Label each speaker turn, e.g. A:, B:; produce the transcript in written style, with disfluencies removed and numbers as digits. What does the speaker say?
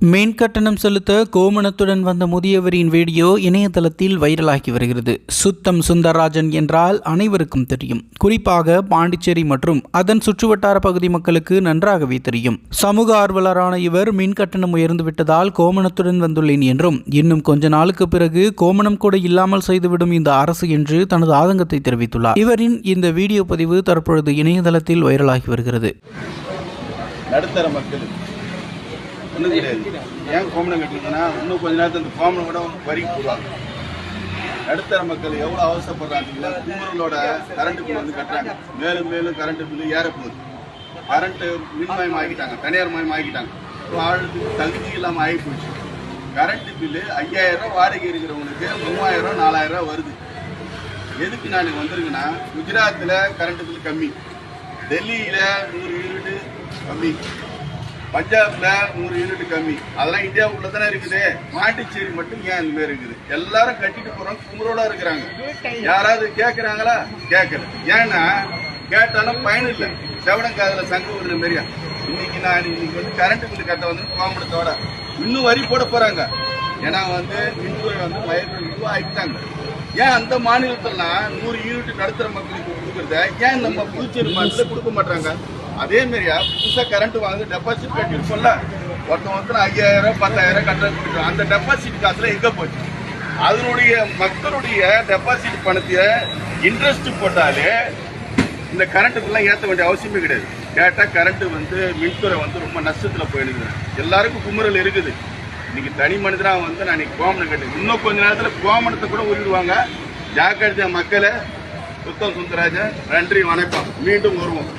A: மின் கட்டணம் செலுத்த கோமணத்துடன் வந்த முதியவரின் வீடியோ இணையதளத்தில் வைரலாகி வருகிறது. சுத்தம் சுந்தரராஜன் என்றால் அனைவருக்கும் தெரியும். குறிப்பாக பாண்டிச்சேரி மற்றும் அதன் சுற்றுவட்டார பகுதி மக்களுக்கு நன்றாகவே தெரியும். சமூக ஆர்வலரான இவர் மின் கட்டணம் உயர்ந்து விட்டதால் கோமணத்துடன் வந்துள்ளேன் என்றும், இன்னும் கொஞ்ச நாளுக்கு பிறகு கோமணம் கூட இல்லாமல் செய்துவிடும் இந்த அரசு என்று தனது ஆதங்கத்தை தெரிவித்துள்ளார். இவரின் இந்த வீடியோ பதிவு தற்பொழுது இணையதளத்தில் வைரலாகி வருகிறது.
B: நடுத்தர மக்கள் ஒன்றும் கிடையாது. ஏன் கோமணம் கட்டிங்கன்னா இன்னும் கொஞ்ச நேரத்தில் அந்த கோமணம் கூட வரிக்கு போடுவாங்க. நடுத்தர மக்கள் எவ்வளோ அவசரப்படுறாங்க. கும்பலோட கரண்ட் பில் வந்து கட்டுறாங்க. மேலும் மேலும் கரண்ட் பில்லு ஏறப்போகுது. கரண்ட்டு மின்மயம் ஆகிட்டாங்க, தனியார் மயம் ஆகிட்டாங்க. வாழ்றதுக்கு தகுதி இல்லாமல் ஆகி போச்சு. கரண்ட் பில்லு 5000 ரூபா வாடகை இருக்கிறவங்களுக்கு 3000 ரூபா 4000 ரூபா வருது. எதுக்கு நான் வந்திருக்கேன்னா, குஜராத்தில் கரண்ட் பில் கம்மி, டெல்லியில் 100 யூனிட் கம்மி, பஞ்சாப்ல 100 யூனிட் கம்மி. அதெல்லாம் இந்தியாவுக்குள்ள தானே இருக்குது. பாண்டிச்சேரி மட்டும் ஏன் இந்த மாதிரி இருக்குது? எல்லாரும் கட்டிட்டு போறோம், கும்பலோட இருக்கிறாங்க. யாராவது கேட்கறாங்களா? கேட்கல. ஏன்னா கேட்டாலும் பயன் இல்லை. செவடங்காதுல சங்கு விடுற மாதிரியா. இன்னைக்கு வந்து கரண்ட் பில் கட்ட வந்து கோமணத்தோட இன்னும் வரி போட போறாங்க. ஏன்னா வந்து மின்துறை வந்து மயிர் ஆகிட்டாங்க. ஏன் அந்த மாநிலத்திலாம் 100 யூனிட் நடுத்தர மக்களுக்கு கொடுக்குறத ஏன் நம்ம புதுச்சேரி மாநிலத்தில் கொடுக்க மாட்டாங்க? அதே மாதிரியா புதுசாக கரண்ட் வாங்குது, டெபாசிட் கட்டிருப்போம்ல. ஒருத்தன் 5000 10,000 கட்டுறது. அந்த டெபாசிட் காசுல எங்க போச்சு? அதனுடைய மக்களுடைய டெபாசிட் பணத்தை இன்ட்ரெஸ்ட் போட்டாலே இந்த கரண்ட்டுக்கெல்லாம் ஏற்ற வேண்டிய அவசியமே கிடையாது. கேட்டால் கரண்ட் வந்து மின்துறை வந்து ரொம்ப நஷ்டத்தில் போயிடுது. எல்லாருக்கும் குமுறல் இருக்குது. இன்னைக்கு தனி மனிதனாக வந்து நான் இன்னைக்கு கோமணம் கட்டு, இன்னும் கொஞ்ச நேரத்தில் கோமணத்தை கூட உருடுவாங்க. ஜாக்கிரதை மக்களை. சுத்தம் சுந்தரராஜன், நன்றி, வணக்கம். மீண்டும் வருவோம்.